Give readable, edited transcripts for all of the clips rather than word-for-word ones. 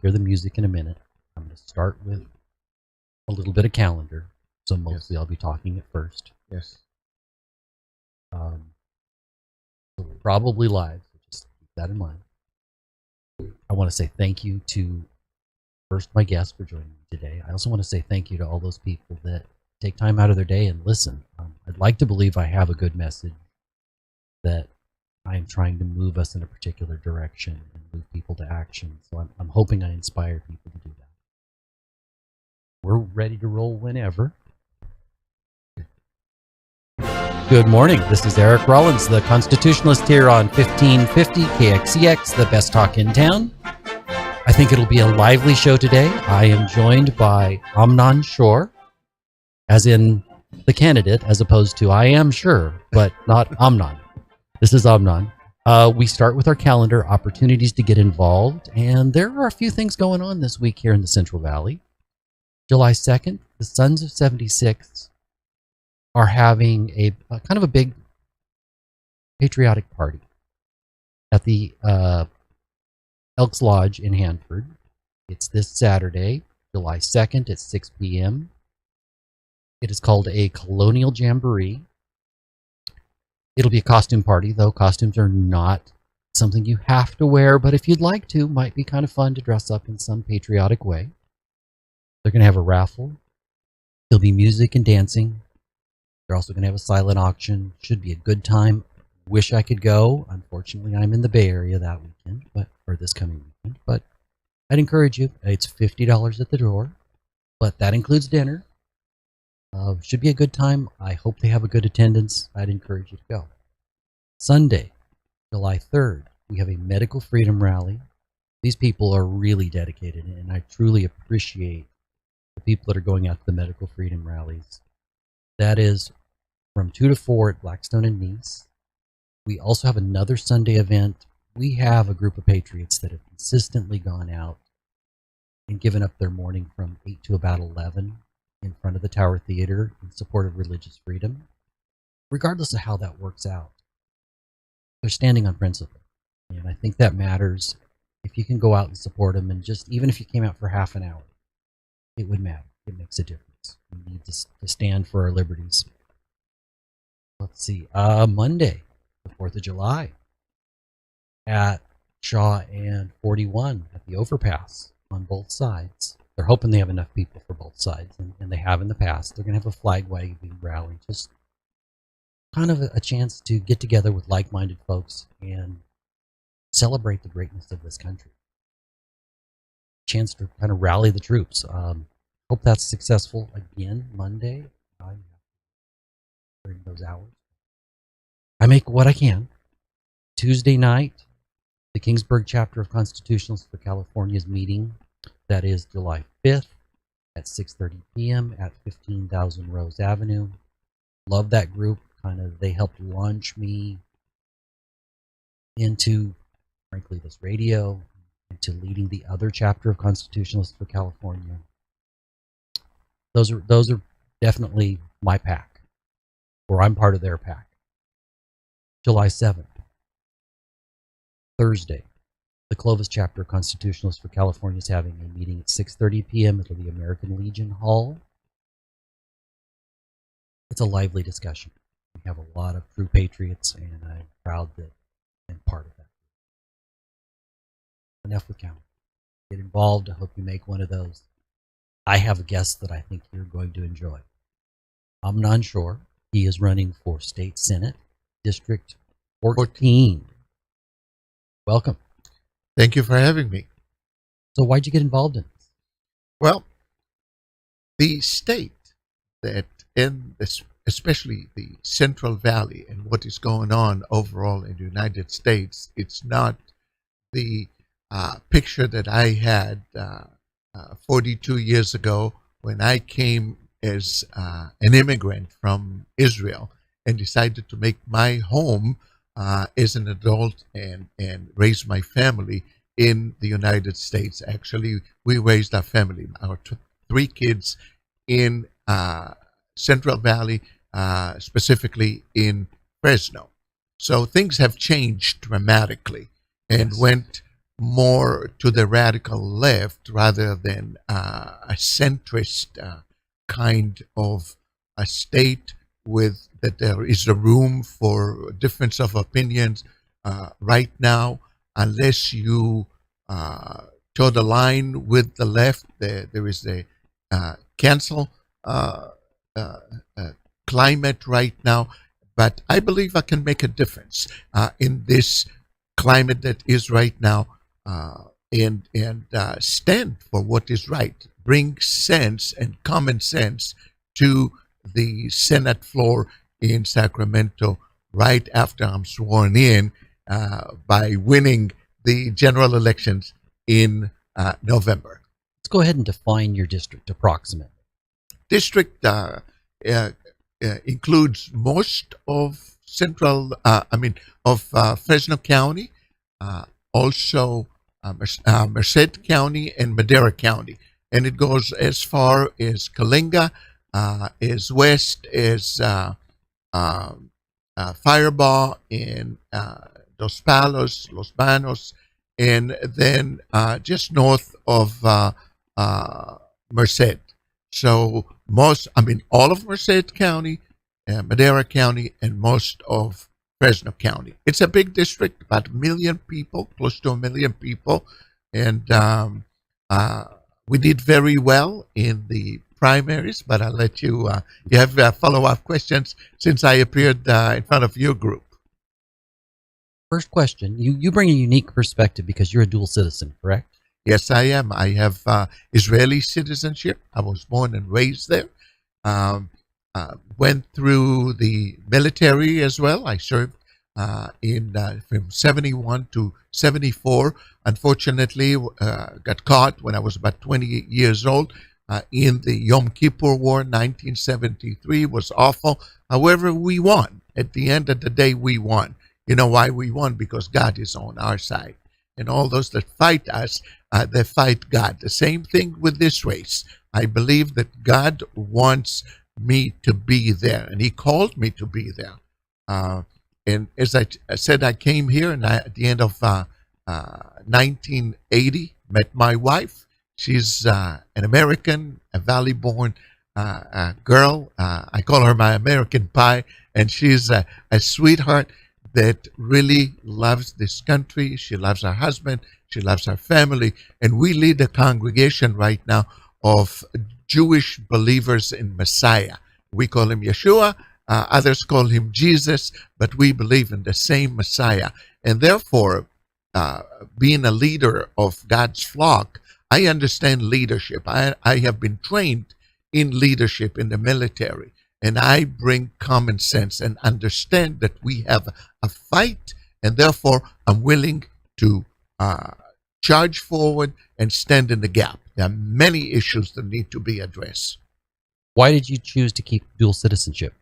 hear the music in a minute. I'm going to start with a little bit of calendar. So mostly I'll be talking at first. Yes. So we're probably live, so just keep that in mind. I want to say thank you to first my guests for joining me today. I also want to say thank you to all those people that take time out of their day and listen. I'd like to believe I have a good message that I am trying to move us in a particular direction and move people to action. So I'm hoping I inspire people to do that. We're ready to roll whenever. Good morning. This is Eric Rollins, the Constitutionalist here on 1550 KXCX, the best talk in town. I think it'll be a lively show today. I am joined by Amnon Shor, as in the candidate, as opposed to I am sure, but not Amnon. This is Amnon. We start with our calendar, opportunities to get involved, and there are a few things going on this week here in the Central Valley. July 2nd, the Sons of 76 are having a kind of a big patriotic party at the Elks Lodge in Hanford. It's this Saturday, July 2nd at 6 p.m. It is called a Colonial Jamboree. It'll be a costume party, though costumes are not something you have to wear, but if you'd like to, might be kind of fun to dress up in some patriotic way. They're going to have a raffle. There'll be music and dancing. They're also going to have a silent auction. Should be a good time. Wish I could go. Unfortunately, I'm in the Bay Area that weekend, or this coming weekend. But I'd encourage you. It's $50 at the door, but that includes dinner. Should be a good time. I hope they have a good attendance. I'd encourage you to go. Sunday, July 3rd, we have a medical freedom rally. These people are really dedicated, and I truly appreciate the people that are going out to the medical freedom rallies. That is from 2 to 4 at Blackstone and Nice. We also have another Sunday event. We have a group of patriots that have consistently gone out and given up their morning from 8 to about 11 in front of the Tower Theater in support of religious freedom. Regardless of how that works out, they're standing on principle. And I think that matters. If you can go out and support them, and just even if you came out for half an hour, it would matter. It makes a difference. We need to stand for our liberties. Let's see. Monday, the 4th of July, at Shaw and 41 at the overpass on both sides. They're hoping they have enough people for both sides, and they have in the past. They're going to have a flag waving rally, just kind of a chance to get together with like-minded folks and celebrate the greatness of this country. Chance to kind of rally the troops. Hope that's successful again Monday. During those hours, I make what I can. Tuesday night, the Kingsburg chapter of Constitutionalists for California is meeting. That is July 5th at 6:30 p.m. at 15,000 Rose Avenue. Love that group. They helped launch me into, frankly, this radio, into leading the other chapter of Constitutionalists for California. Those are definitely my pack, or I'm part of their pack. July 7th, Thursday, the Clovis chapter of Constitutionalists for California is having a meeting at 6:30 p.m. at the American Legion Hall. It's a lively discussion. We have a lot of true patriots, and I'm proud that I'm part of that. Enough with count. Get involved. I hope you make one of those. I have a guest that I think you're going to enjoy. Amnon Shor. He is running for State Senate, District 14. Welcome. Thank you for having me. So why'd you get involved in this? Well, the state that especially the Central Valley and what is going on overall in the United States, it's not the picture that I had 42 years ago when I came as an immigrant from Israel and decided to make my home as an adult and raise my family in the United States. Actually, we raised our family, our 3 kids in Central Valley, specifically in Fresno. So things have changed dramatically and went more to the radical left rather than a centrist kind of a state with that there is a room for difference of opinions right now, unless you toe the line with the left. There is a cancel climate right now, but I believe I can make a difference in this climate that is right now, and stand for what is right, bring sense and common sense to the Senate floor in Sacramento right after I'm sworn in by winning the general elections in November. Let's go ahead and define your district approximately. District includes most of Fresno County, also Merced County and Madera County, and it goes as far as Calinga, as west as Firebaugh in Dos Palos, Los Banos, and then just north of Merced. So all of Merced County, Madera County, and most of Fresno County. It's a big district, about 1 million people, close to 1 million people, and we did very well in the primaries. But I'll let you. You have follow-up questions since I appeared in front of your group. First question: you bring a unique perspective because you're a dual citizen, correct? Yes, I am. I have Israeli citizenship. I was born and raised there. Went through the military as well. I served from 71 to 74. Unfortunately, got caught when I was about 28 years old in the Yom Kippur War, 1973. Was awful. However, we won. At the end of the day, we won. You know why we won? Because God is on our side. And all those that fight us, they fight God. The same thing with this race. I believe that God wants me to be there, and He called me to be there. And as I said, I came here, and at the end of 1980, met my wife. She's an American, a Valley-born girl. I call her my American pie, and she's a sweetheart that really loves this country. She loves her husband. She loves her family. And we lead a congregation right now of Jewish believers in Messiah. We call him Yeshua. Others call him Jesus, but we believe in the same Messiah. And therefore, being a leader of God's flock, I understand leadership. I have been trained in leadership in the military. And I bring common sense and understand that we have a fight, and therefore I'm willing to charge forward and stand in the gap. There are many issues that need to be addressed. Why did you choose to keep dual citizenship?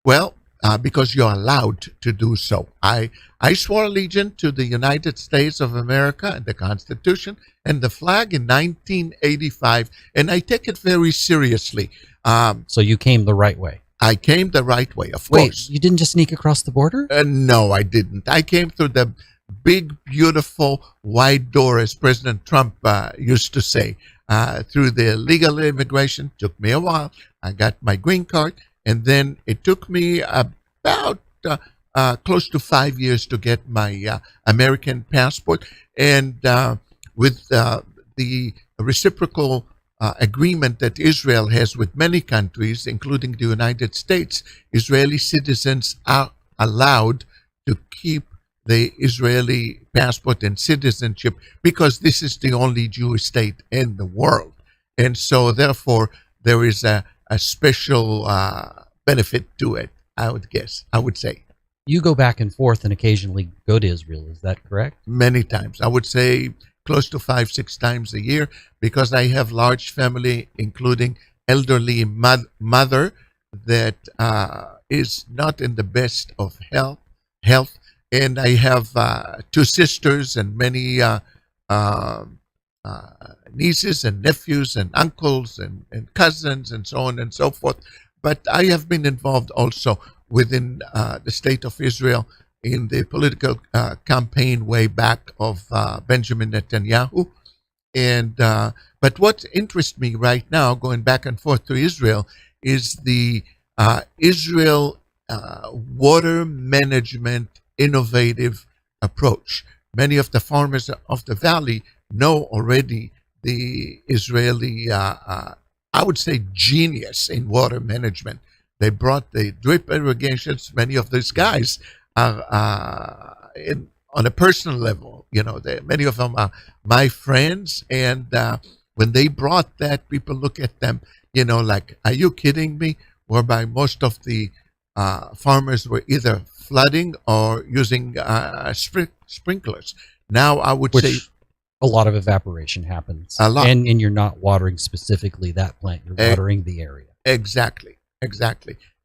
Well, because you're allowed to do so. I swore allegiance to the United States of America and the Constitution and the flag in 1985, and I take it very seriously. So you came the right way. I came the right way, of Wait, course. you didn't just sneak across the border? No, I didn't. I came through the big, beautiful, wide door, as President Trump used to say, through the legal immigration. Took me a while. I got my green card, and then it took me about close to 5 years to get my American passport. And with the reciprocal agreement that Israel has with many countries, including the United States, Israeli citizens are allowed to keep the Israeli passport and citizenship because this is the only Jewish state in the world. And so, therefore, there is a special benefit to it, I would say. You go back and forth and occasionally go to Israel, is that correct? Many times. I would say close to 5-6 times a year, because I have large family, including elderly mother that is not in the best of health, and I have 2 sisters and many nieces and nephews and uncles and cousins and so on and so forth. But I have been involved also within the state of Israel in the political campaign way back of Benjamin Netanyahu. And but what interests me right now, going back and forth to Israel, is the Israel water management innovative approach. Many of the farmers of the valley know already the Israeli, I would say, genius in water management. They brought the drip irrigations. Many of these guys are on a personal level. Many of them are my friends, and when they brought that, people look at them, like, are you kidding me? Whereby most of the farmers were either flooding or using sprinklers. Now I would say a lot of evaporation happens. A lot. And you're not watering specifically that plant. You're watering the area. Exactly.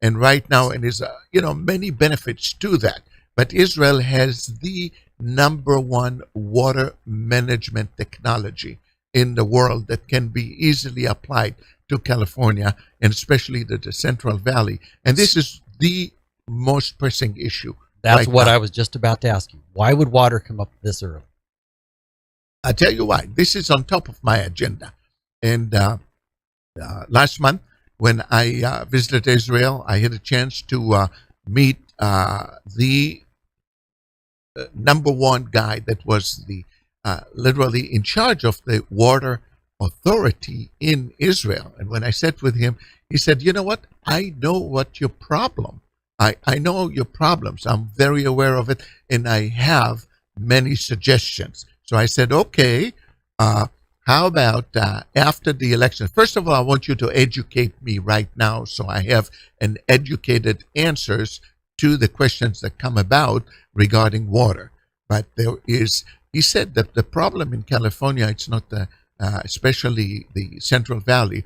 And right now, and there's many benefits to that. But Israel has the number one water management technology in the world that can be easily applied to California, and especially the Central Valley. And this is the most pressing issue. That's what I was just about to ask you. Why would water come up this early? I'll tell you why. This is on top of my agenda. And last month, when I visited Israel, I had a chance to meet the number one guy that was the literally in charge of the water authority in Israel. And when I sat with him, he said, you know what? I know what your problem. I know your problems. I'm very aware of it, and I have many suggestions. So I said, okay, how about after the election? First of all, I want you to educate me right now so I have an educated answers to the questions that come about regarding water. But he said that the problem in California, it's not especially the Central Valley,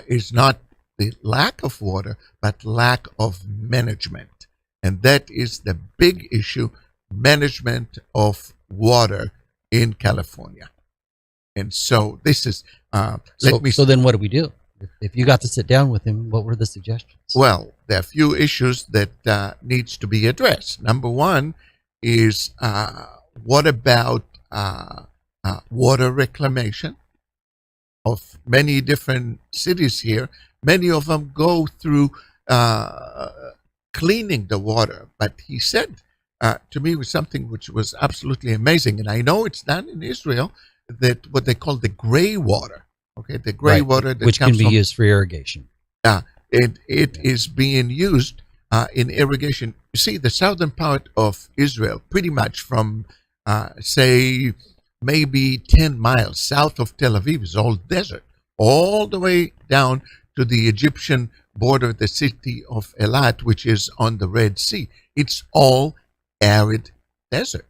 is not the lack of water, but lack of management. And that is the big issue, management of water in California. And so this is, So then what do we do? If you got to sit down with him, what were the suggestions? Well, there are a few issues that needs to be addressed. Number one is, what about water reclamation of many different cities here? Many of them go through cleaning the water. But he said to me was something which was absolutely amazing. And I know it's done in Israel, that what they call the gray water. Okay, the gray water that which comes can be used for irrigation. It is being used in irrigation. You see, the southern part of Israel, pretty much from, say, maybe 10 miles south of Tel Aviv, is all desert, all the way down to the Egyptian border, the city of Eilat, which is on the Red Sea. It's all arid desert.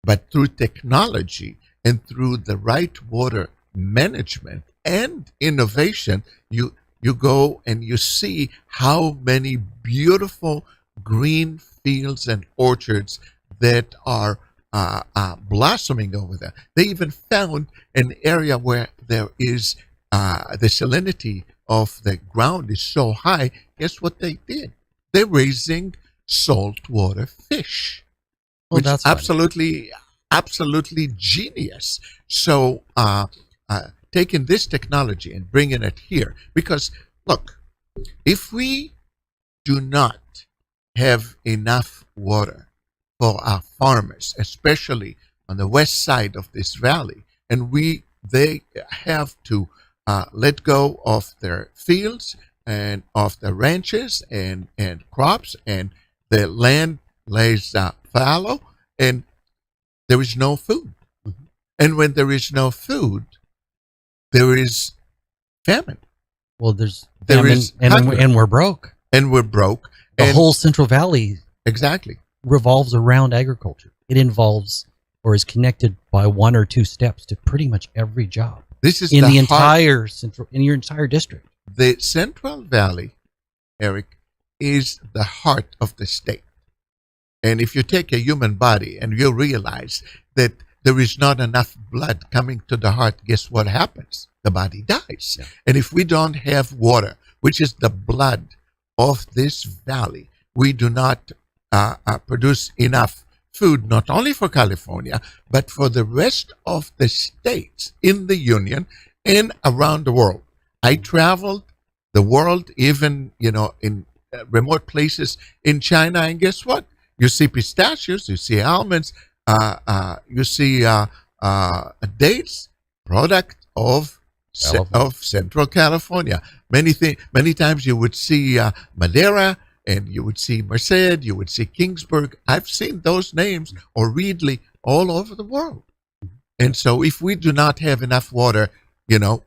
But through technology and through the right water management and innovation, you go and you see how many beautiful green fields and orchards that are blossoming over there. They even found an area where there is the salinity of the ground is so high. Guess what they did? They're raising saltwater fish, which is absolutely genius. So taking this technology and bringing it here, because look, if we do not have enough water for our farmers, especially on the west side of this valley, and they have to let go of their fields and of the ranches and crops, and the land lays fallow, and there is no food. Mm-hmm. And when there is no food, there is famine. Well, there's famine, and we're broke. And we're broke. The whole Central Valley exactly revolves around agriculture. It involves or is connected by one or two steps to pretty much every job. This is in your entire district. The Central Valley, Eric, is the heart of the state. And if you take a human body and you realize that there is not enough blood coming to the heart, guess what happens? The body dies. Yeah. And if we don't have water, which is the blood of this valley, we do not produce enough food, not only for California, but for the rest of the states in the Union and around the world. I traveled the world, even, in remote places in China, and guess what? You see pistachios, you see almonds, you see dates, product of Central California. Many times you would see Madera, and you would see Merced, you would see Kingsburg. I've seen those names, or Reedley, all over the world. And so if we do not have enough water,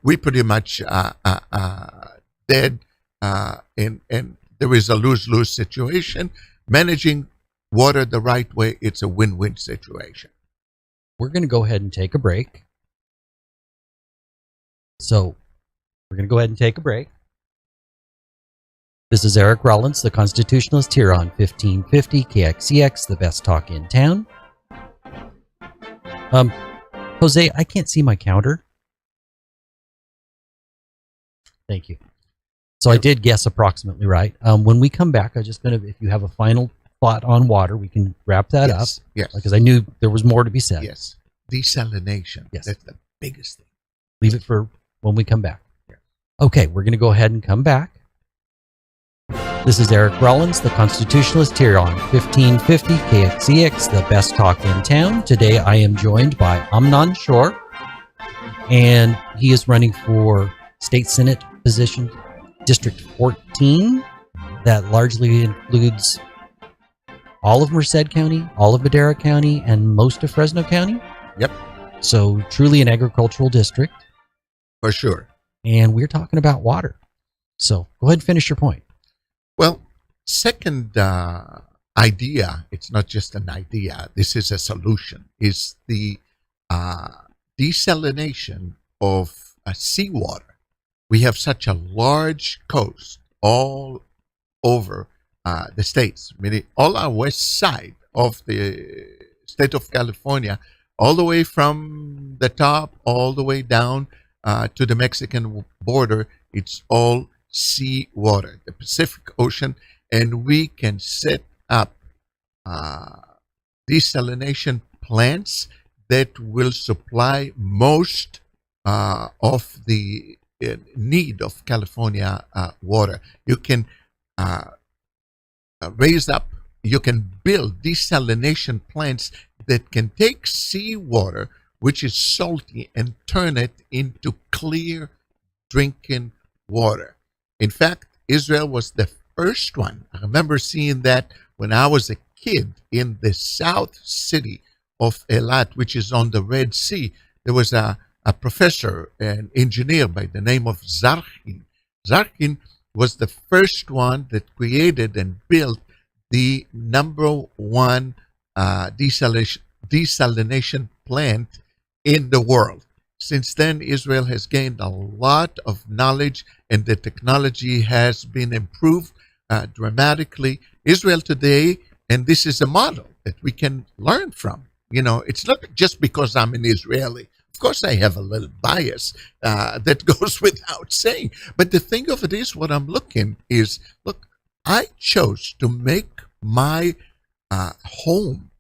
we pretty much dead, and there is a lose-lose situation. Managing water the right way, it's a win-win situation. We're going to go ahead and take a break. So we're going to go ahead and take a break. This is Eric Rollins, the Constitutionalist, here on 1550 KXEX, the best talk in town. Jose, I can't see my counter. Thank you. So I did guess approximately right. When we come back, I'm just going to, if you have a final thought on water, we can wrap that up. Yes. Because I knew there was more to be said. Yes. Desalination. Yes. That's the biggest thing. Leave it for when we come back. Yes. Okay, we're going to go ahead and come back. This is Eric Rollins, the Constitutionalist, here on 1550 KXEX, the best talk in town. Today I am joined by Amnon Shor, and he is running for State Senate position, District 14. That largely includes all of Merced County, all of Madera County, and most of Fresno County. Yep. So truly an agricultural district. For sure. And we're talking about water. So go ahead and finish your point. Well, second idea, it's not just an idea, this is a solution, is the desalination of seawater. We have such a large coast all over the states, meaning all our west side of the state of California, all the way from the top, all the way down to the Mexican border. It's all sea water, the Pacific Ocean, and we can set up desalination plants that will supply most of the need of California water. You can you can build desalination plants that can take seawater, which is salty, and turn it into clear drinking water. In fact, Israel was the first one. I remember seeing that when I was a kid in the south city of Eilat, which is on the Red Sea. There was a professor, an engineer by the name of Zarkin. Zarkin was the first one that created and built the number one desalination plant in the world. Since then, Israel has gained a lot of knowledge, and the technology has been improved dramatically. Israel today, and this is a model that we can learn from. It's not just because I'm an Israeli. Of course, I have a little bias that goes without saying. But the thing of it is, what I'm looking is, I chose to make my home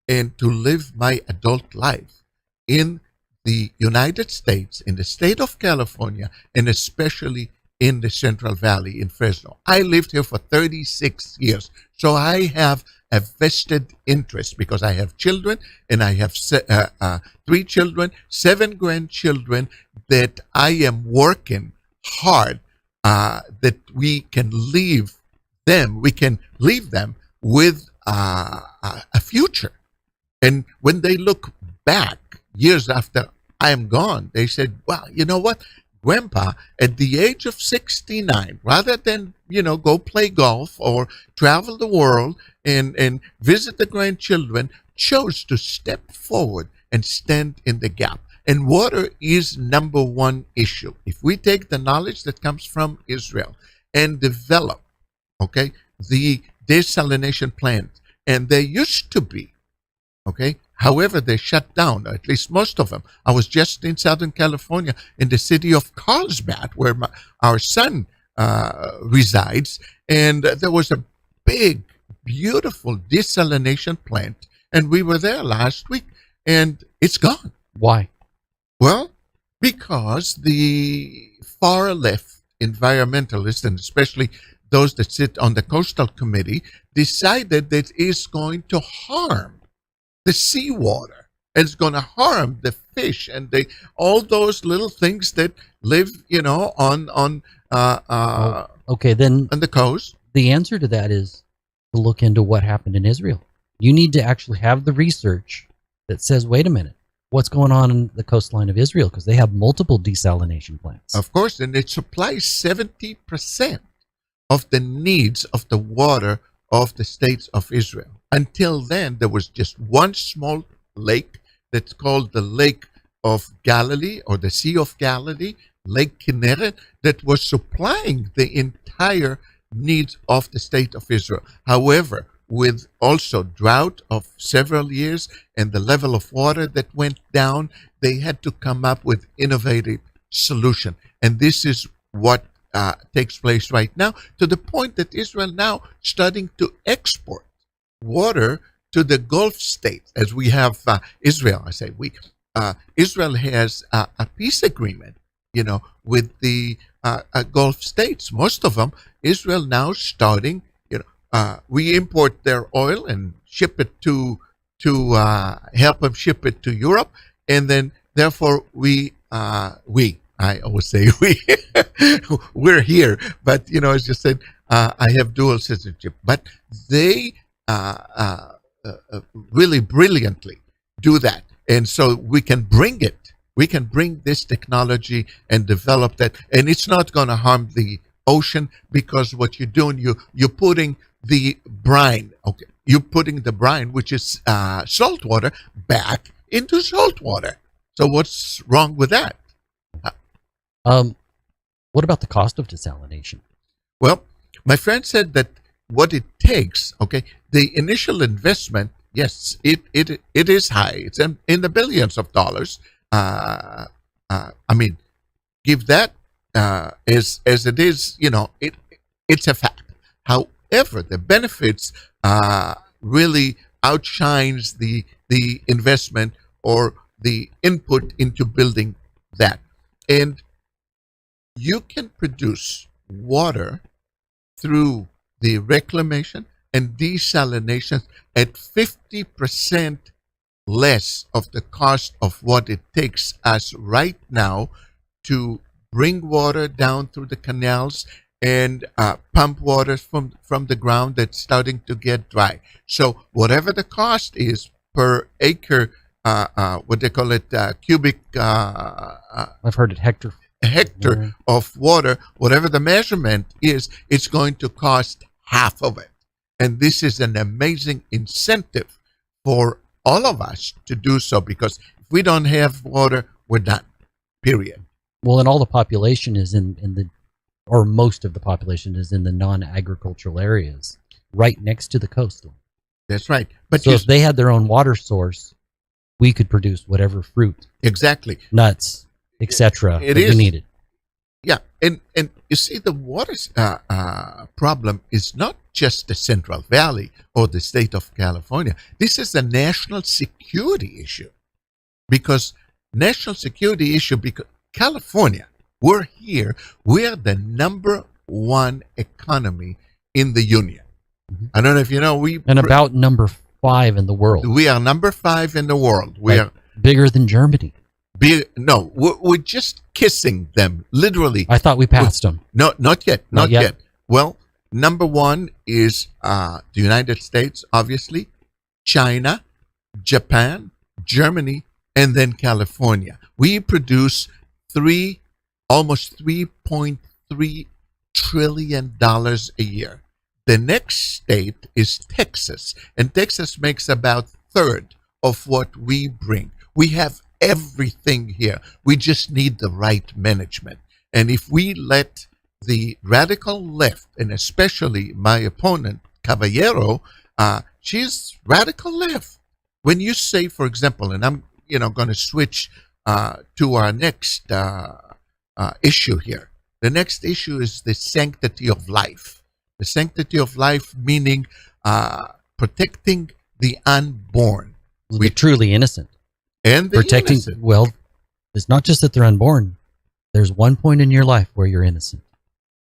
and to live my adult life in the United States, in the state of California, and especially in the Central Valley in Fresno. I lived here for 36 years, so I have a vested interest because I have children, and I have 3 children, 7 grandchildren that I am working hard that we can leave them with a future. And when they look back years after I am gone, they said, "Wow, you know what? Grandpa, at the age of 69, rather than, go play golf or travel the world and visit the grandchildren, chose to step forward and stand in the gap." And water is number one issue. If we take the knowledge that comes from Israel and develop, the desalination plant, and there used to be, however, they shut down, at least most of them. I was just in Southern California, in the city of Carlsbad, where our son resides, and there was a big, beautiful desalination plant, and we were there last week, and it's gone. Why? Well, because the far left environmentalists, and especially those that sit on the coastal committee, decided that it's going to harm the seawater. And it's going to harm the fish and all those little things that live, Okay, then on the coast. the answer to that is to look into what happened in Israel. You need to actually have the research that says, wait a minute, what's going on in the coastline of Israel? Because they have multiple desalination plants. Of course, and it supplies 70% of the needs of the water of the states of Israel. Until then, there was just one small lake that's called the Lake of Galilee, or the Sea of Galilee, Lake Kinneret, that was supplying the entire needs of the state of Israel. However, with also drought of several years and the level of water that went down, they had to come up with innovative solution. And this is what takes place right now, to the point that Israel now starting to export water to the Gulf states, as we have Israel. I say we. Israel has a peace agreement, with the Gulf states. Most of them, Israel now starting. We import their oil and ship it to help them ship it to Europe, and then therefore I always say we're here, but as you said, I have dual citizenship, but they really brilliantly do that, and so we can bring it. We can bring this technology and develop that, and it's not going to harm the ocean, because what you're doing, you're putting the brine. Okay, you're putting the brine, which is salt water, back into salt water. So what's wrong with that? What about the cost of desalination? Well, my friend said that what it takes, the initial investment, yes, it is high. It's in the billions of dollars. Give that as it is, it's a fact. However, the benefits really outshines the investment or the input into building that. And you can produce water through the reclamation and desalination at 50% less of the cost of what it takes us right now to bring water down through the canals and pump water from the ground that's starting to get dry. So whatever the cost is per acre, what they call it, cubic. I've heard it hectare of water, whatever the measurement is, it's going to cost half of it. And this is an amazing incentive for all of us to do so, because if we don't have water, we're done, period. Well, and all the population is or most of the population is in the non-agricultural areas, right next to the coastal. That's right. But so if they had their own water source, we could produce whatever fruit, exactly, nuts, etc. we needed. Yeah, and you see, the water problem is not just the Central Valley or the state of California. This is a national security issue, because California, we're here, we're the number one economy in the union. Mm-hmm. I don't know if you know, about number 5 in the world. We are number 5 in the world. We are bigger than Germany. No, we're just kissing them, literally. I thought we passed them. No, not yet. Not yet. Well, number 1 is the United States, obviously, China, Japan, Germany, and then California. We produce almost $3.3 trillion a year. The next state is Texas, and Texas makes about a third of what we bring. We have everything here. We just need the right management. And if we let the radical left, and especially my opponent, Caballero, she's radical left. When you say, for example, and I'm going to switch to our next issue here. The next issue is the sanctity of life. The sanctity of life, meaning protecting the unborn. The truly innocent. And the Protecting, innocent. well, it's not just that they're unborn. There's one point in your life where you're innocent.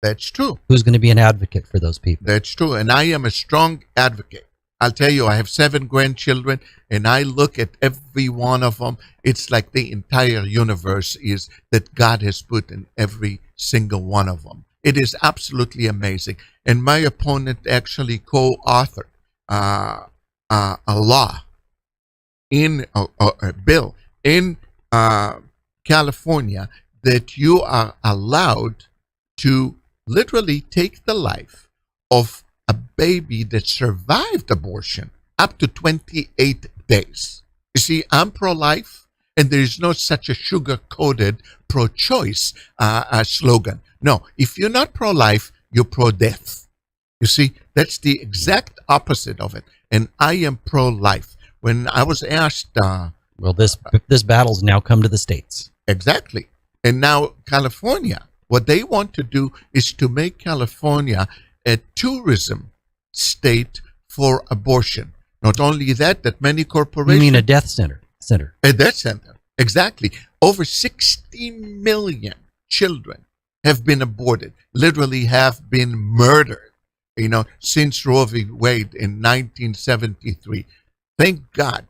That's true. Who's going to be an advocate for those people? That's true. And I am a strong advocate. I'll tell you, I have 7 grandchildren, and I look at every one of them. It's like the entire universe is that God has put in every single one of them. It is absolutely amazing. And my opponent actually co-authored a law in a bill in California that you are allowed to literally take the life of a baby that survived abortion up to 28 days. You see, I'm pro-life, and there is no such a sugar-coated pro-choice slogan. No, if you're not pro-life, you're pro-death. You see, that's the exact opposite of it. And I am pro-life. When I was asked... well, this battle's now come to the States. Exactly. And now California, what they want to do is to make California a tourism state for abortion. Not only that, that many corporations... You mean a death center? A death center, exactly. Over 60 million children have been aborted, literally have been murdered, since Roe v. Wade in 1973. Thank God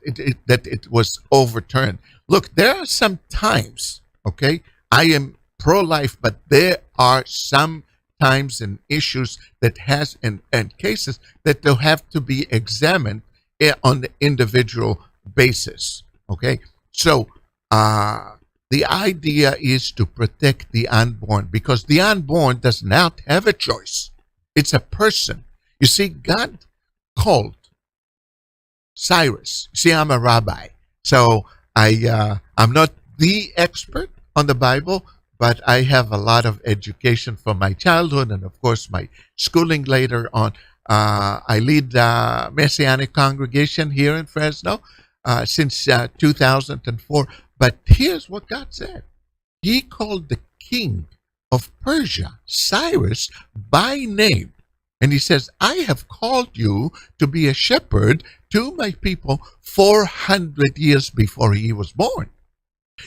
that it was overturned. Look, there are some times, okay, I am pro-life, but there are some times and issues that has and cases that they'll have to be examined on the individual basis. Okay, so the idea is to protect the unborn, because the unborn does not have a choice. It's a person. You see, God called Cyrus. See, I'm a rabbi, so I'm not the expert on the Bible, but I have a lot of education from my childhood and, of course, my schooling later on. I lead the Messianic congregation here in Fresno since 2004. But here's what God said. He called the king of Persia, Cyrus, by name. And he says, I have called you to be a shepherd to my people 400 years before he was born.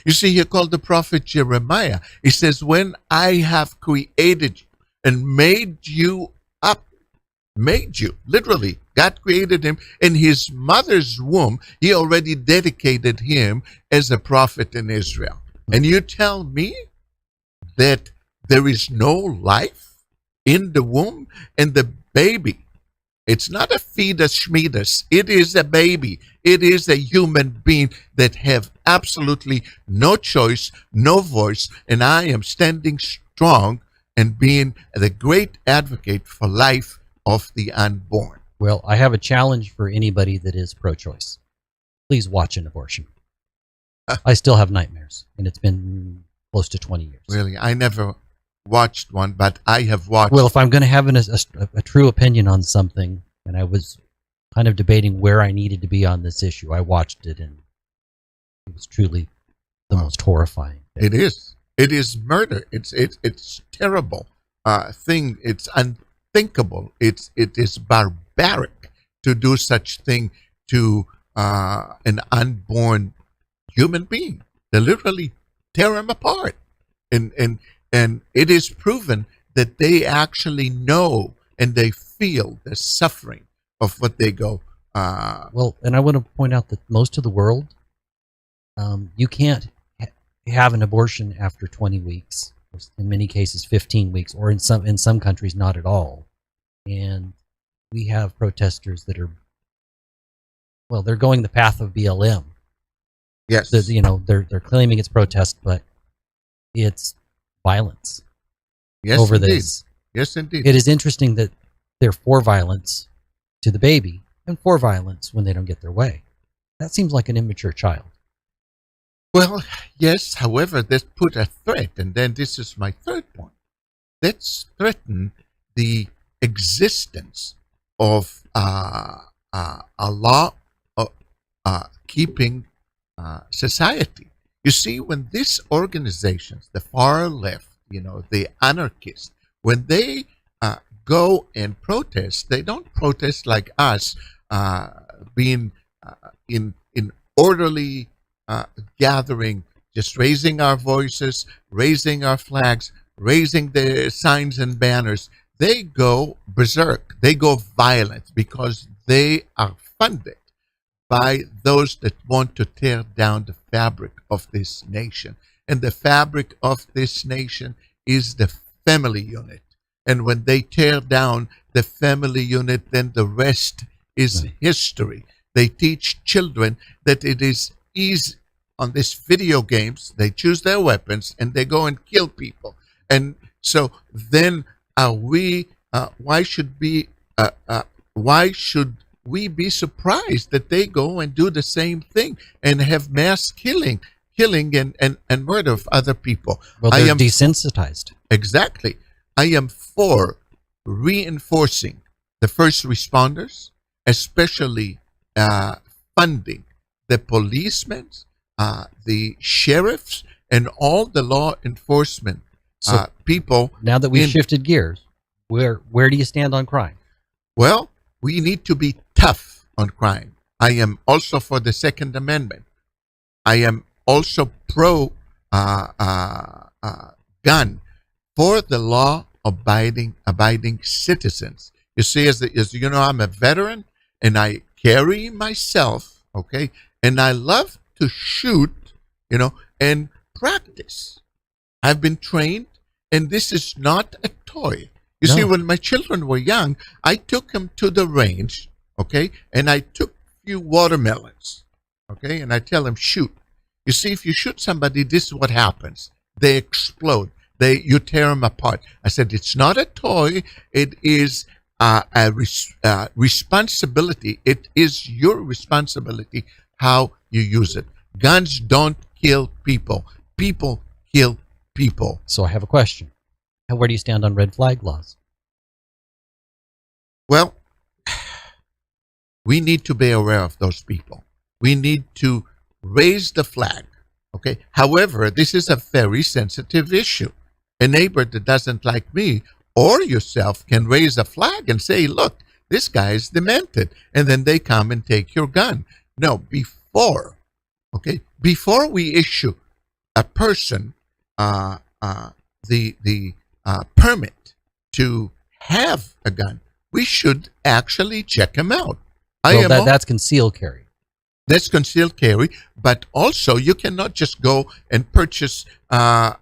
You see, he called the prophet Jeremiah. He says, when I have created you and made you up, made you, literally, God created him in his mother's womb. He already dedicated him as a prophet in Israel. And you tell me that there is no life in the womb, and the baby, it's not a fetus schmetus, it is a baby. It is a human being that have absolutely no choice, no voice, and I am standing strong and being the great advocate for life of the unborn. Well, I have a challenge for anybody that is pro-choice. Please watch an abortion. I still have nightmares, and it's been close to 20 years. Really, I never watched one, but I have watched. Well, if I'm going to have a true opinion on something, and I was kind of debating where I needed to be on this issue, I watched it, and it was truly the most horrifying thing. It is. It is murder. It's terrible thing. It's unthinkable. It is barbaric to do such thing to an unborn human being. They literally tear him apart, and it is proven that they actually know and they feel the suffering of what they go. Well, and I want to point out that most of the world, you can't have an abortion after 20 weeks, in many cases 15 weeks, or in some countries not at all. And we have protesters that are, well, they're going the path of BLM. Yes, they're claiming it's protest, but it's violence. Yes, over indeed. this. Yes, indeed. It is interesting that they're for violence to the baby and for violence when they don't get their way. That seems like an immature child. Well, yes. However, let's put a threat, and then this is my third point. Let's threaten the existence of a law keeping society. You see, when these organizations, the far left, the anarchists, when they go and protest, they don't protest like us, being in orderly gathering, just raising our voices, raising our flags, raising the signs and banners. They go berserk. They go violent because they are funded by those that want to tear down the fabric of this nation. And the fabric of this nation is the family unit. And when they tear down the family unit, then the rest is history. They teach children that it is easy on these video games. They choose their weapons and they go and kill people. And so then why should we be surprised that they go and do the same thing and have mass killing and murder of other people? Well, they're desensitized. Exactly. I am for reinforcing the first responders, especially funding the policemen, the sheriffs, and all the law enforcement people. Now that we've shifted gears, where do you stand on crime? Well, we need to be tough on crime. I am also for the Second Amendment. I am also pro gun, for the law-abiding citizens. You see, as you know, I'm a veteran, and I carry myself, okay, and I love to shoot, and practice. I've been trained, and this is not a toy. You see, when my children were young, I took them to the range, okay, and I took a few watermelons, okay, and I tell them, shoot. You see, if you shoot somebody, this is what happens. They explode. You tear them apart. I said, it's not a toy. It is a responsibility. It is your responsibility how you use it. Guns don't kill people. People kill people. So I have a question. Where do you stand on red flag laws? Well, we need to be aware of those people. We need to raise the flag. Okay. However, this is a very sensitive issue. A neighbor that doesn't like me or yourself can raise a flag and say, look, this guy is demented. And then they come and take your gun. No, before we issue a person the permit to have a gun, we should actually check him out. That's concealed carry. That's concealed carry, but also you cannot just go and purchase a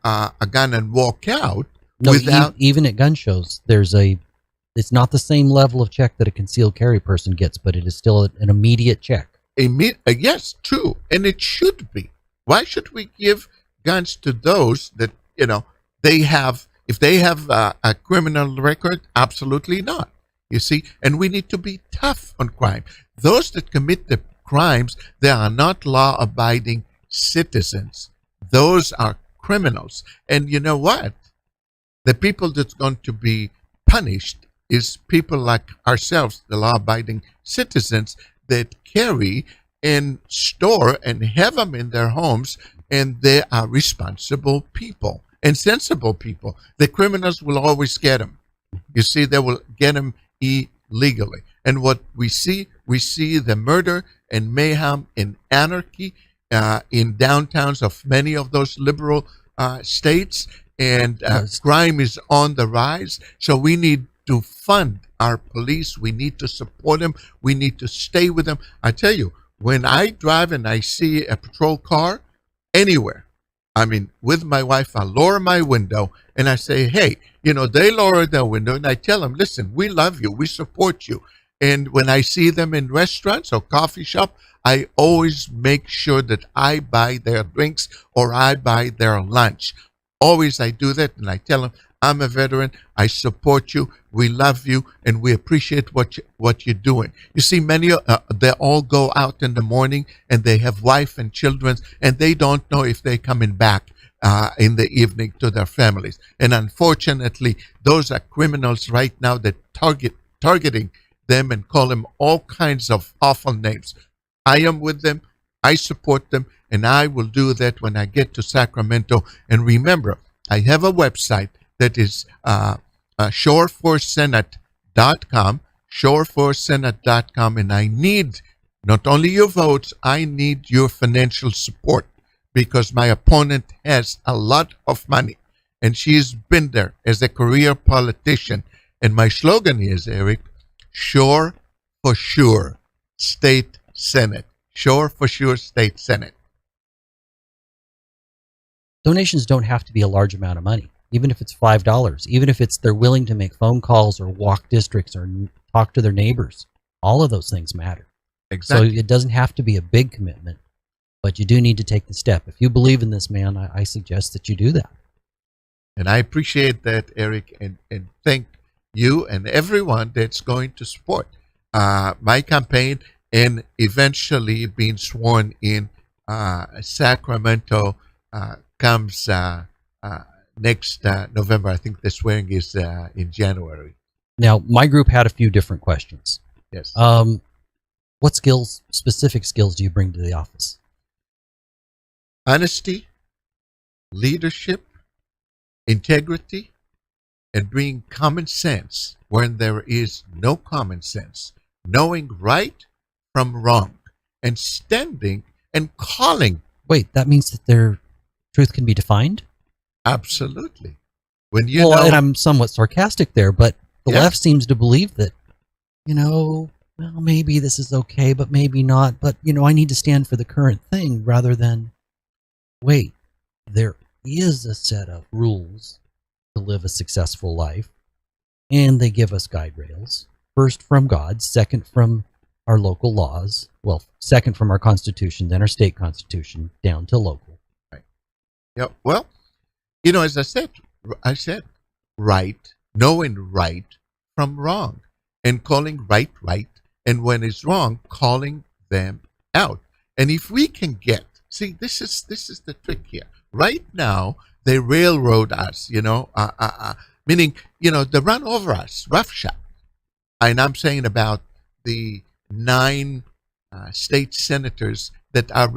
gun and walk out without. Even at gun shows, it's not the same level of check that a concealed carry person gets, but it is still an immediate check. Yes, true, and it should be. Why should we give guns to those that they have? If they have a criminal record, absolutely not. You see, and we need to be tough on crime. Those that commit the crimes, they are not law-abiding citizens. Those are criminals. And you know what? The people that's going to be punished is people like ourselves, the law-abiding citizens that carry and store and have them in their homes, and they are responsible people and sensible people. The criminals will always get them. You see, they will get them illegally. And what we see the murder and mayhem and anarchy in downtowns of many of those liberal states, and crime is on the rise. So we need to fund our police. We need to support them. We need to stay with them. I tell you, when I drive and I see a patrol car anywhere, with my wife, I lower my window and I say, hey, they lower their window and I tell them, listen, we love you. We support you. And when I see them in restaurants or coffee shop, I always make sure that I buy their drinks or I buy their lunch. Always I do that, and I tell them, I'm a veteran, I support you, we love you, and we appreciate what you're doing. You see, many, they all go out in the morning, and they have wife and children, and they don't know if they're coming back in the evening to their families. And unfortunately, those are criminals right now that targeting them and call them all kinds of awful names. I am with them, I support them, and I will do that when I get to Sacramento. And remember, I have a website that is shoreforsenate.com, shoreforsenate.com, and I need not only your votes, I need your financial support because my opponent has a lot of money and she's been there as a career politician. And my slogan is, Eric, Shore for sure, State Senate. Shore for sure, State Senate. Donations don't have to be a large amount of money, even if it's $5, even if it's they're willing to make phone calls or walk districts or talk to their neighbors. All of those things matter. Exactly. So it doesn't have to be a big commitment, but you do need to take the step. If you believe in this man, I suggest that you do that. And I appreciate that, Eric, and thank you and everyone that's going to support my campaign and eventually being sworn in Sacramento comes next November. I think the swearing is in January. Now, my group had a few different questions. Yes. What skills, specific skills, do you bring to the office? Honesty, leadership, integrity, and bringing common sense when there is no common sense, knowing right from wrong, and standing and calling. Wait, that means that their truth can be defined? Absolutely. When you well, know, and I'm somewhat sarcastic there, but the Yeah. left seems to believe that, well, maybe this is okay, but maybe not. But, I need to stand for the current thing rather than, wait, there is a set of rules to live a successful life, and they give us guide rails. First from God, second from our local laws. Well, second from our Constitution, then our state constitution, down to local. Right. Yeah. Well, as I said right, knowing right from wrong, and calling right, and when it's wrong, calling them out. And if we can get, see, this is the trick here. Right now, they railroad us, meaning, they run over us, roughshod. And I'm saying about the 9 state senators that are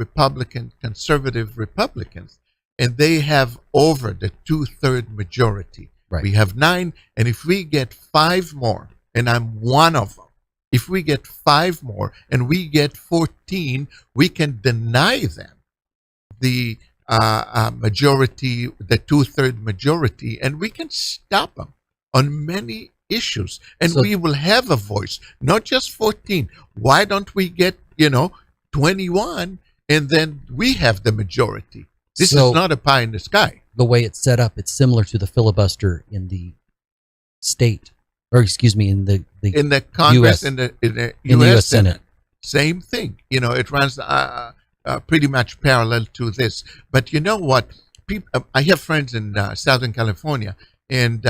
conservative Republicans, and they have over the 2/3 majority. Right. We have 9, and if we get 5 more, and I'm one of them, if we get 5 more and we get 14, we can deny them the majority, the 2/3 majority, and we can stop them on many issues, and So- we will have a voice, not just 14. Why don't we get 21, and then we have the majority? This So- is not a pie in the sky. The way it's set up, it's similar to the filibuster in the state, or excuse me, in the In the Congress, US. in the In the US US Senate. Same thing. It runs pretty much parallel to this. But you know what? I have friends in Southern California, and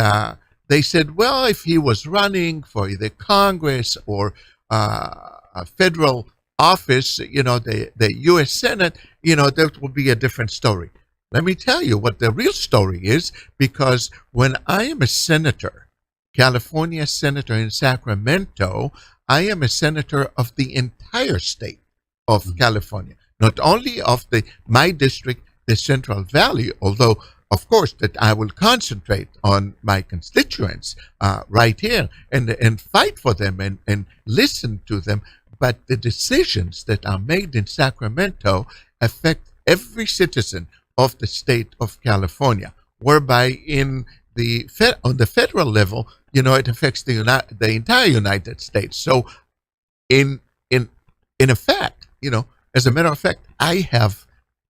they said, well, if he was running for either Congress or a federal office, the U.S. Senate, that would be a different story. Let me tell you what the real story is, because when I am a senator, California senator in Sacramento, I am a senator of the entire state of California, not only of my district, the Central Valley, although, of course, that I will concentrate on my constituents right here and fight for them and listen to them. But the decisions that are made in Sacramento affect every citizen of the state of California, whereby on the federal level, it affects the entire United States. So, in effect, as a matter of fact, I have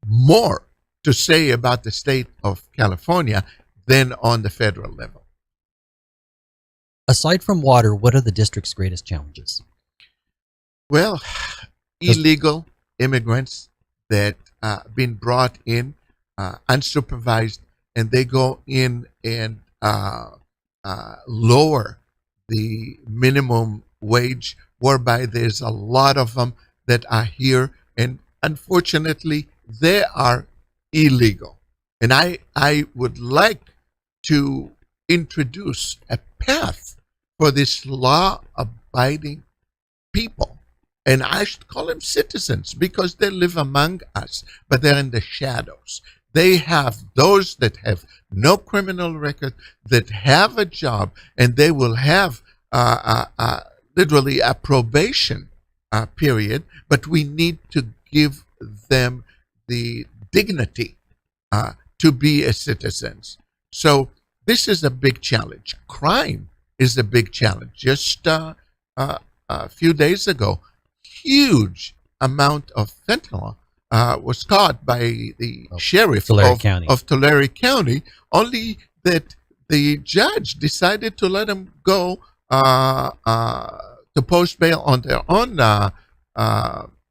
more to say about the state of California than on the federal level. Aside from water, what are the district's greatest challenges? Well, illegal immigrants that been brought in unsupervised, and they go in and lower the minimum wage, whereby there's a lot of them that are here, and unfortunately, they are illegal. And I would like to introduce a path for this law-abiding people. And I should call them citizens because they live among us, but they're in the shadows. They have those that have no criminal record, that have a job, and they will have literally a probation period, but we need to give them the dignity to be as citizens. So this is a big challenge. Crime is a big challenge. Just a few days ago, huge amount of fentanyl was caught by the sheriff of Tulare County, only that the judge decided to let him go to post bail on their own.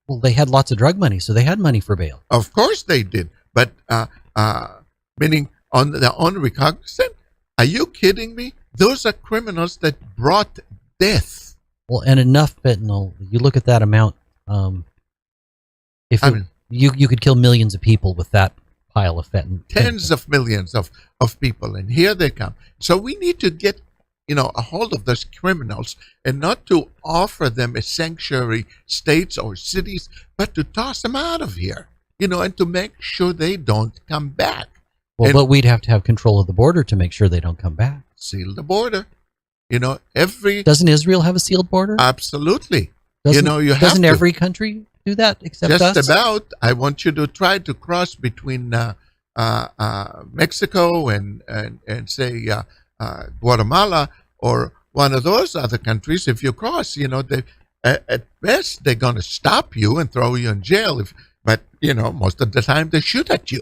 Well, they had lots of drug money, so they had money for bail. Of course they did, but meaning on their own recognizance. Are you kidding me? Those are criminals that brought death. Well, and enough fentanyl. You look at that amount. You could kill millions of people with that pile of fentanyl. Tens of millions of people, and here they come. So we need to get a hold of those criminals, and not to offer them a sanctuary states or cities, but to toss them out of here, and to make sure they don't come back. Well, but we'd have to have control of the border to make sure they don't come back. Seal the border. Doesn't Israel have a sealed border? Absolutely. Doesn't every country do that except us? Just about. I want you to try to cross between Mexico and say Guatemala or one of those other countries. If you cross, at best they're going to stop you and throw you in jail. But most of the time they shoot at you.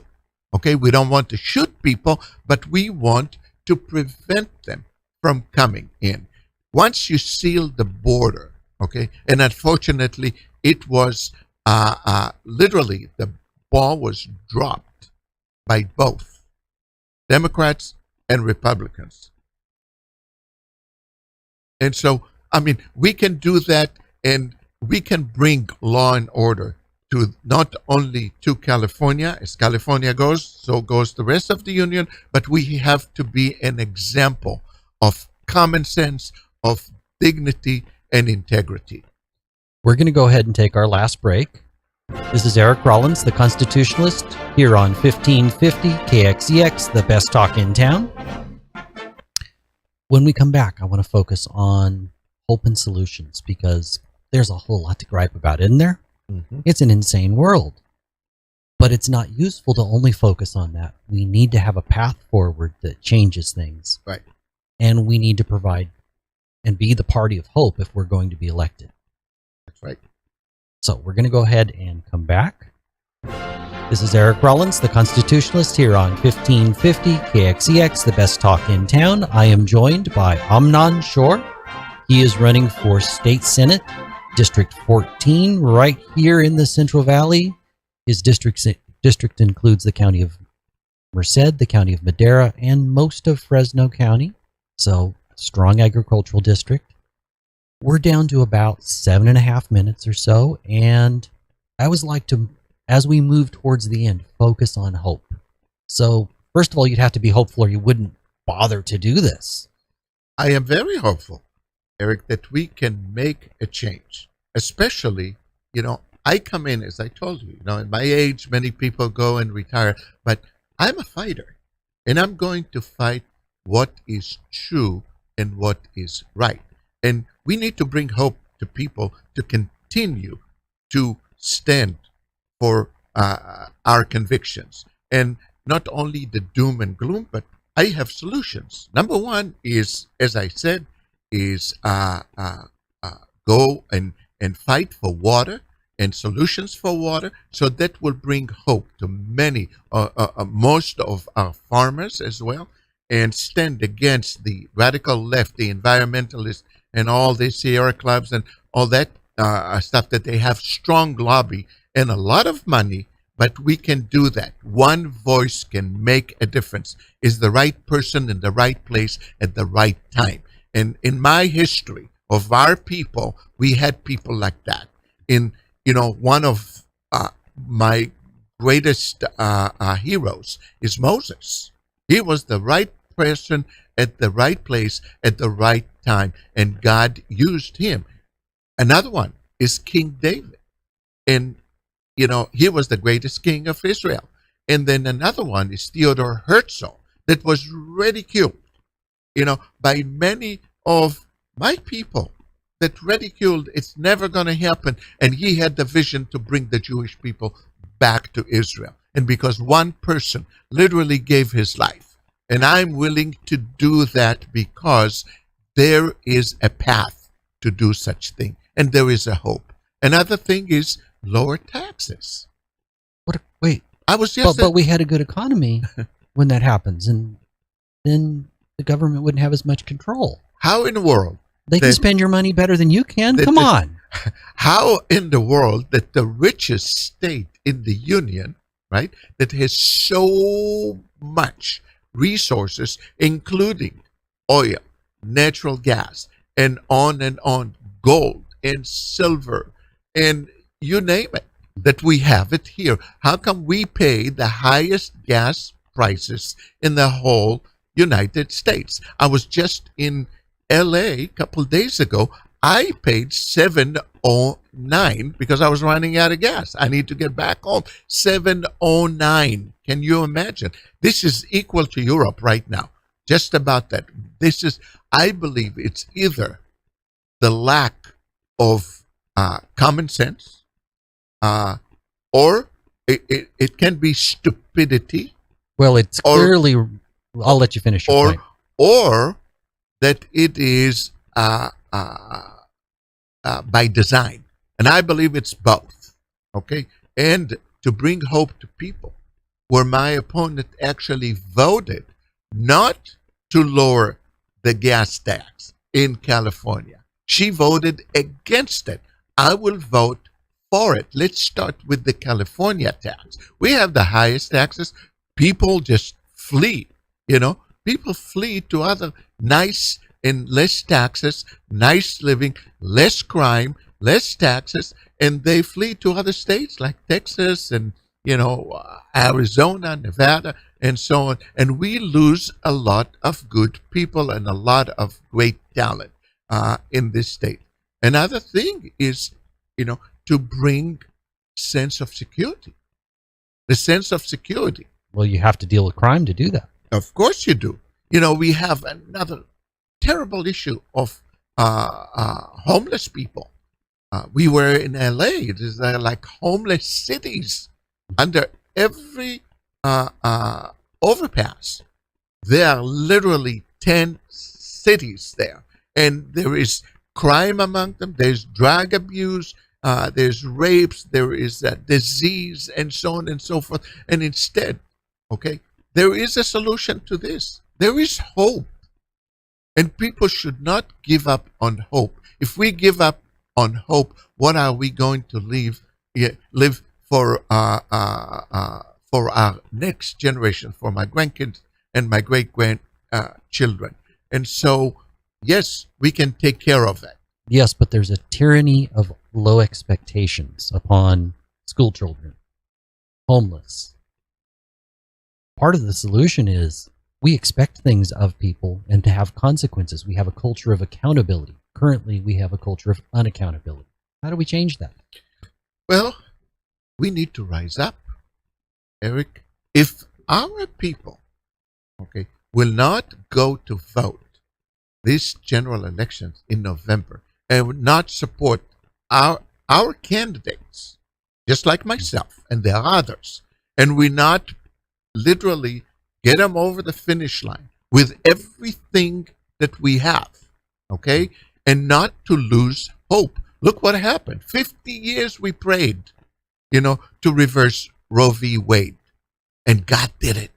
Okay, we don't want to shoot people, but we want to prevent them from coming in. Once you seal the border, okay, and unfortunately it was literally the ball was dropped by both Democrats and Republicans. And so, we can do that, and we can bring law and order to not only to California. As California goes, so goes the rest of the union, but we have to be an example of common sense, of dignity and integrity. We're going to go ahead and take our last break. This is Eric Rollins, the Constitutionalist, here on 1550 KXEX, the best talk in town. When we come back, I want to focus on hope and solutions, because there's a whole lot to gripe about, isn't there? Mm-hmm. It's an insane world. But it's not useful to only focus on that. We need to have a path forward that changes things. Right. And we need to provide and be the party of hope if we're going to be elected. That's right. So we're going to go ahead and come back. This is Eric Rollins, the Constitutionalist, here on 1550 KXEX, the best talk in town. I am joined by Amnon Shor. He is running for State Senate, District 14, right here in the Central Valley. His district includes the county of Merced, the county of Madera, and most of Fresno County. So, strong agricultural district. We're down to about 7.5 minutes or so, and I always like to, as we move towards the end, focus on hope. So, first of all, you'd have to be hopeful or you wouldn't bother to do this. I am very hopeful, Eric, that we can make a change. Especially, I come in, as I told you, at my age, many people go and retire, but I'm a fighter, and I'm going to fight what is true and what is right. And we need to bring hope to people to continue to stand for our convictions. And not only the doom and gloom, but I have solutions. Number one is, as I said, is go and fight for water and solutions for water. So that will bring hope to many, most of our farmers as well, and stand against the radical left, the environmentalists, and all the Sierra clubs and all that stuff that they have strong lobby and a lot of money. But we can do that. One voice can make a difference. Is the right person in the right place at the right time. And in my history of our people, we had people like that. One of my greatest heroes is Moses. He was the right person at the right place at the right time, and God used him. Another one is King David. And he was the greatest king of Israel. And then another one is Theodore Herzl, that was ridiculed, by many of my people, that ridiculed it's never going to happen. And he had the vision to bring the Jewish people back to Israel. And because one person literally gave his life, and I'm willing to do that because there is a path to do such thing, and there is a hope. Another thing is lower taxes. Wait. I was just but we had a good economy when that happens, and then the government wouldn't have as much control. How in the world? They can spend your money better than you can? Come on. How in the world that the richest state in the Union, right, that has so much resources, including oil, natural gas, and on, gold and silver, and you name it, that we have it here. How come we pay the highest gas prices in the whole United States? I was just in LA a couple of days ago. I paid $7.09 because I was running out of gas. I need to get back home. $7.09. Can you imagine? This is equal to Europe right now. Just about that. I believe it's either the lack of common sense, or it can be stupidity. Well, it's clearly. I'll let you finish your point. Or that it is by design, and I believe it's both. Okay, and to bring hope to people, where my opponent actually voted not to lower the gas tax in California. She voted against it. I will vote for it. Let's start with the California tax. We have the highest taxes. People just flee, People flee to other nice and less taxes, nice living, less crime, less taxes, and they flee to other states like Texas and, Arizona, Nevada, and so on. And we lose a lot of good people and a lot of great talent in this state. Another thing is, to bring sense of security. The sense of security. Well, you have to deal with crime to do that. Of course you do. We have another terrible issue of homeless people. We were in LA. It is like homeless cities under every overpass. There are literally 10 cities there. And there is crime among them. There's drug abuse. There's rapes. There is disease and so on and so forth. And instead, there is a solution to this. There is hope. And people should not give up on hope. If we give up on hope, what are we going to live for our next generation, for my grandkids and my great-grandchildren? And so, yes, we can take care of that. Yes, but there's a tyranny of low expectations upon school children, homeless. Part of the solution is we expect things of people and to have consequences. We have a culture of accountability. Currently, we have a culture of unaccountability. How do we change that? Well, we need to rise up, Eric. If our people, will not go to vote these general elections in November and would not support our candidates, just like myself and there are others, and we not literally get them over the finish line with everything that we have, and not to lose hope. Look what happened. 50 years we prayed, to reverse Roe v. Wade, and God did it.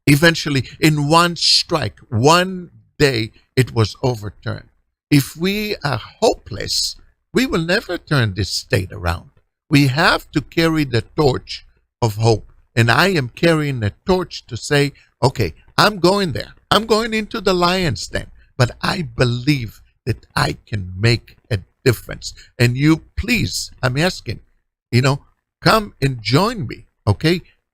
Eventually, in one strike, one day, it was overturned. If we are hopeless, we will never turn this state around. We have to carry the torch of hope. And I am carrying the torch to say, I'm going there. I'm going into the lion's den. But I believe that I can make a difference. And you, please, I'm asking, come and join me,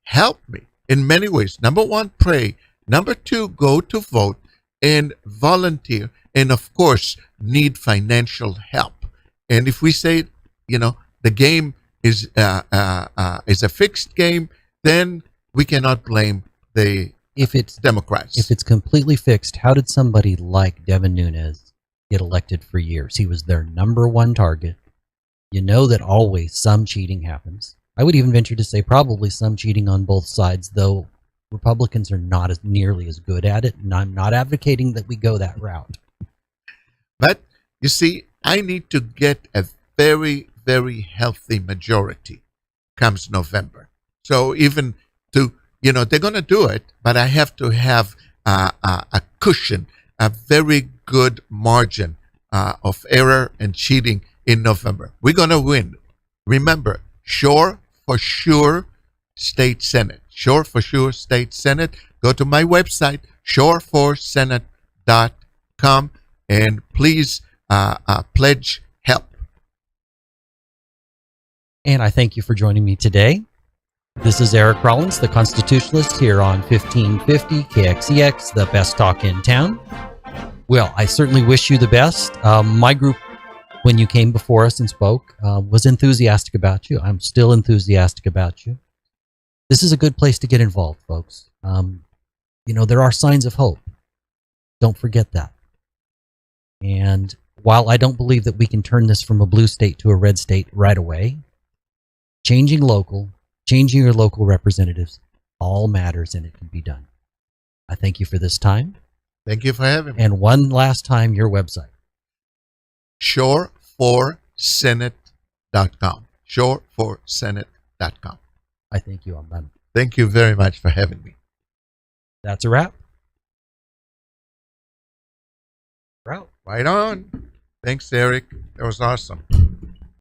Help me in many ways. Number one, pray. Number two, go to vote and volunteer. And of course, need financial help. And if we say, the game is a fixed game, then we cannot blame the If it's Democrats. completely fixed, how did somebody like Devin Nunes get elected for years? He was their number one target. You know that always some cheating happens. I would even venture to say probably some cheating on both sides, though Republicans are not as nearly as good at it, and I'm not advocating that we go that route. But you see, I need to get a very, very healthy majority comes November. So even to, they're going to do it, but I have to have a cushion, a very good margin of error and cheating in November. We're going to win. Remember, Shor for sure State Senate. Shor for sure State Senate. Go to my website, shoreforsenate.com, and please pledge help. And I thank you for joining me today. This is Eric Rollins, the Constitutionalist, here on 1550 KXEX, the best talk in town. Well, I certainly wish you the best. My group, when you came before us and spoke, was enthusiastic about you. I'm still enthusiastic about you. This is a good place to get involved, folks. There are signs of hope. Don't forget that. And while I don't believe that we can turn this from a blue state to a red state right away, changing your local representatives, all matters, and it can be done. I thank you for this time. Thank you for having me. And one last time, your website. shoreforsenate.com. shoreforsenate.com. I thank you. I'm done. Thank you very much for having me. That's a wrap. Right on. Thanks, Eric. That was awesome.